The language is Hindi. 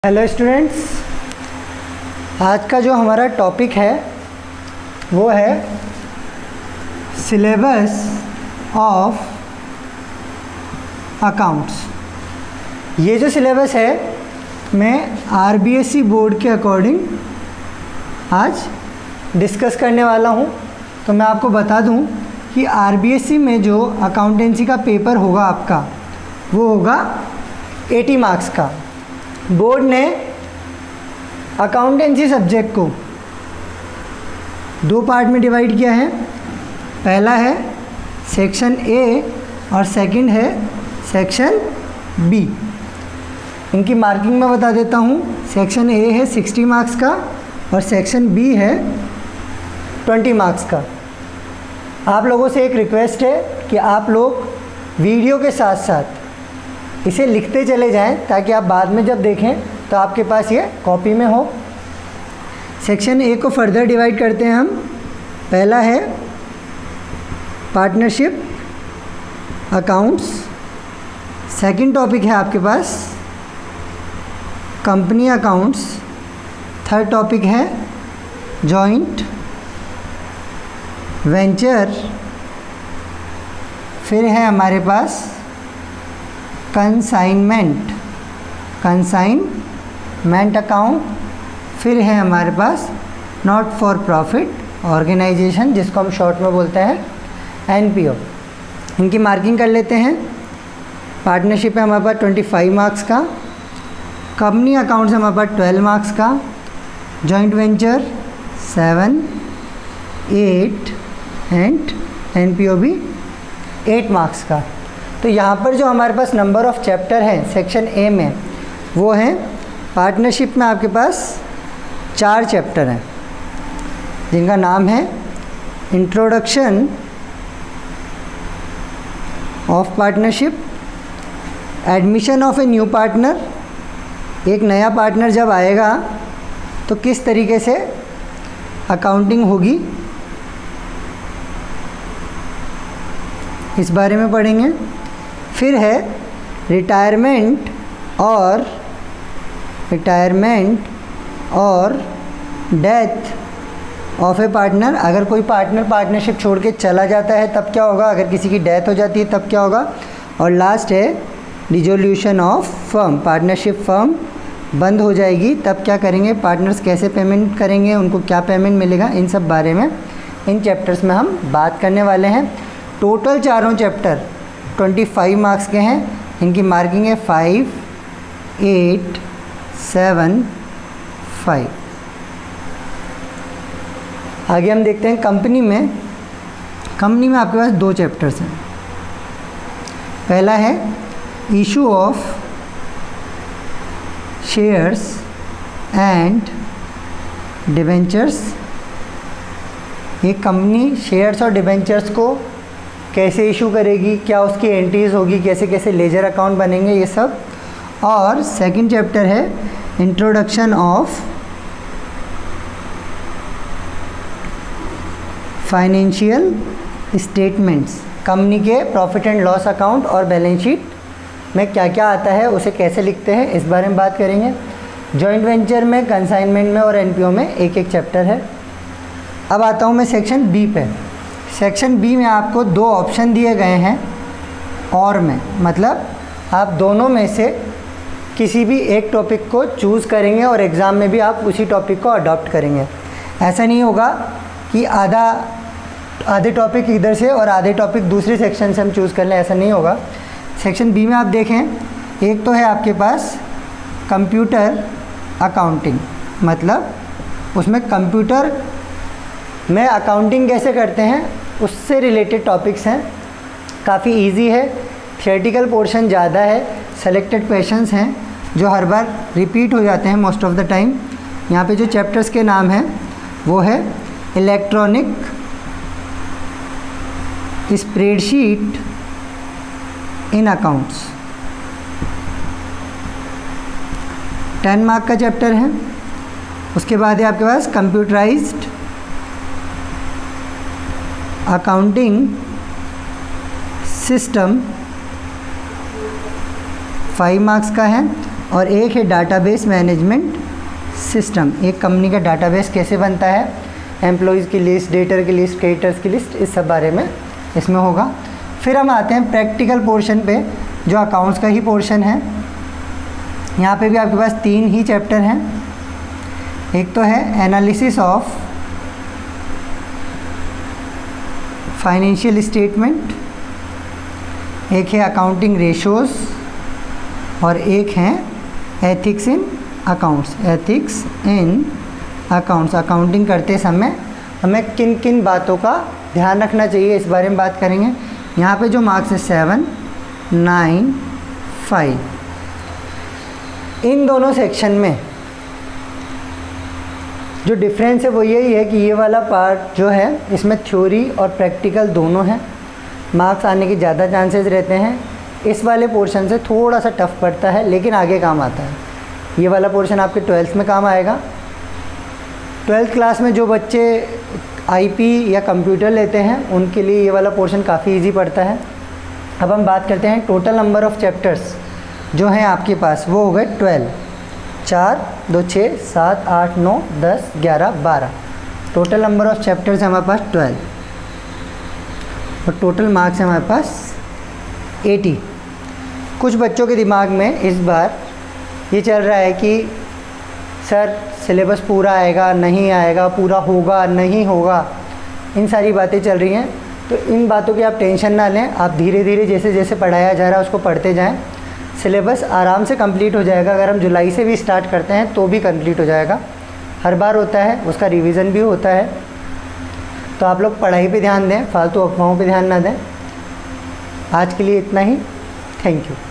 हेलो स्टूडेंट्स, आज का जो हमारा टॉपिक है वो है सिलेबस ऑफ अकाउंट्स। ये जो सिलेबस है मैं आरबीएसई बोर्ड के अकॉर्डिंग आज डिस्कस करने वाला हूँ। तो मैं आपको बता दूँ कि आरबीएसई में जो अकाउंटेंसी का पेपर होगा आपका वो होगा 80 मार्क्स का। बोर्ड ने अकाउंटेंसी सब्जेक्ट को दो पार्ट में डिवाइड किया है। पहला है सेक्शन ए और सेकंड है सेक्शन बी। इनकी मार्किंग मैं बता देता हूँ। सेक्शन ए है 60 मार्क्स का और सेक्शन बी है 20 मार्क्स का। आप लोगों से एक रिक्वेस्ट है कि आप लोग वीडियो के साथ साथ इसे लिखते चले जाएं ताकि आप बाद में जब देखें तो आपके पास ये कॉपी में हो। सेक्शन ए को फर्दर डिवाइड करते हैं हम। पहला है पार्टनरशिप अकाउंट्स। सेकंड टॉपिक है आपके पास कंपनी अकाउंट्स। थर्ड टॉपिक है जॉइंट वेंचर। फिर है हमारे पास कंसाइनमेंट अकाउंट। फिर है हमारे पास नॉट फॉर प्रॉफिट ऑर्गेनाइजेशन, जिसको हम शॉर्ट में बोलते हैं एनपीओ। इनकी मार्किंग कर लेते हैं। पार्टनरशिप है हमारे पास 25 मार्क्स का। कंपनी अकाउंट्स है हमारे पास 12 मार्क्स का। जॉइंट वेंचर 7, 8 एंड एनपीओ भी 8 मार्क्स का। तो यहाँ पर जो हमारे पास नंबर ऑफ़ चैप्टर हैं सेक्शन ए में वो हैं, पार्टनरशिप में आपके पास 4 चैप्टर हैं जिनका नाम है introduction of partnership, admission of a new partner. एक नया पार्टनर जब आएगा तो किस तरीके से अकाउंटिंग होगी इस बारे में पढ़ेंगे। फिर है रिटायरमेंट और डेथ ऑफ ए पार्टनर। अगर कोई पार्टनर पार्टनरशिप छोड़ के चला जाता है तब क्या होगा, अगर किसी की डेथ हो जाती है तब क्या होगा। और लास्ट है dissolution of firm. Partnership firm बंद हो जाएगी तब क्या करेंगे, पार्टनर्स कैसे पेमेंट करेंगे, उनको क्या पेमेंट मिलेगा, इन सब बारे में इन चैप्टर्स में हम बात करने वाले हैं। टोटल चारों चैप्टर 25 मार्क्स के हैं। इनकी मार्किंग है 5, 8, 7, 5। आगे हम देखते हैं कंपनी में। कंपनी में आपके पास 2 चैप्टर्स हैं। पहला है issue of shares and debentures. ये कंपनी शेयर्स और डिबेंचर्स को कैसे इशू करेगी, क्या उसकी एंट्रीज होगी, कैसे कैसे लेजर अकाउंट बनेंगे, ये सब। और सेकंड चैप्टर है introduction of financial statements. Company के प्रॉफिट एंड लॉस अकाउंट और बैलेंस शीट में क्या क्या आता है, उसे कैसे लिखते हैं, इस बारे में बात करेंगे। जॉइंट वेंचर में, कंसाइनमेंट में और एनपीओ में एक एक चैप्टर है। अब आता हूँ मैं सेक्शन बी पे। सेक्शन बी में आपको 2 ऑप्शन दिए गए हैं और में, मतलब आप दोनों में से किसी भी एक टॉपिक को चूज़ करेंगे और एग्ज़ाम में भी आप उसी टॉपिक को अडॉप्ट करेंगे। ऐसा नहीं होगा कि आधे टॉपिक इधर से और आधे टॉपिक दूसरे सेक्शन से हम चूज़ कर लें, ऐसा नहीं होगा। सेक्शन बी में आप देखें, एक तो है आपके पास कंप्यूटर अकाउंटिंग, मतलब उसमें कंप्यूटर में अकाउंटिंग कैसे करते हैं उससे रिलेटेड टॉपिक्स हैं। काफ़ी इजी है, थियोरेटिकल पोर्शन ज़्यादा है, सेलेक्टेड क्वेश्चंस हैं जो हर बार रिपीट हो जाते हैं मोस्ट ऑफ द टाइम। यहाँ पे जो चैप्टर्स के नाम हैं वो है इलेक्ट्रॉनिक स्प्रेडशीट इन अकाउंट्स, 10 मार्क का चैप्टर है। उसके बाद है आपके पास कंप्यूटराइज्ड अकाउंटिंग सिस्टम, 5 मार्क्स का है। और एक है डाटाबेस मैनेजमेंट सिस्टम। एक कंपनी का डाटाबेस कैसे बनता है, एम्प्लॉयज़ की लिस्ट, डेटर की लिस्ट, क्रेडिटर्स की लिस्ट, इस सब बारे में इसमें होगा। फिर हम आते हैं प्रैक्टिकल पोर्शन पे, जो अकाउंट्स का ही पोर्शन है। यहाँ पे भी आपके पास 3 ही चैप्टर हैं। एक तो है एनालिसिस ऑफ फाइनेंशियल स्टेटमेंट, एक है अकाउंटिंग रेशोज़ और एक है ethics in accounts. Ethics in accounts, accounting करते समय हमें किन किन बातों का ध्यान रखना चाहिए, इस बारे में बात करेंगे। यहाँ पे जो मार्क्स है 7, 9, 5, इन दोनों सेक्शन में जो डिफरेंस है वो यही है कि ये वाला पार्ट जो है इसमें थ्योरी और प्रैक्टिकल दोनों हैं, मार्क्स आने के ज़्यादा चांसेस रहते हैं। इस वाले पोर्शन से थोड़ा सा टफ पड़ता है लेकिन आगे काम आता है। ये वाला पोर्शन आपके 12th में काम आएगा। 12th क्लास में जो बच्चे आईपी या कंप्यूटर लेते हैं उनके लिए ये वाला पोर्शन काफ़ी इजी पड़ता है। अब हम बात करते हैं टोटल नंबर ऑफ़ चैप्टर्स जो हैं आपके पास, वो हो गए 12। 4, 2, 6, 7, 8, 9, 10, 11, 12। टोटल नंबर ऑफ़ चैप्टर्स है हमारे पास 12 और टोटल मार्क्स है हमारे पास 80। कुछ बच्चों के दिमाग में इस बार ये चल रहा है कि सर सिलेबस पूरा आएगा नहीं आएगा, पूरा होगा नहीं होगा, इन सारी बातें चल रही हैं। तो इन बातों की आप टेंशन ना लें, आप धीरे धीरे जैसे जैसे पढ़ाया जा रहा है उसको पढ़ते जाएं। सिलेबस आराम से कंप्लीट हो जाएगा। अगर हम जुलाई से भी स्टार्ट करते हैं तो भी कंप्लीट हो जाएगा। हर बार होता है, उसका रिवीजन भी होता है। तो आप लोग पढ़ाई पे ध्यान दें, फालतू अफवाहों पे ध्यान ना दें। आज के लिए इतना ही। Thank you.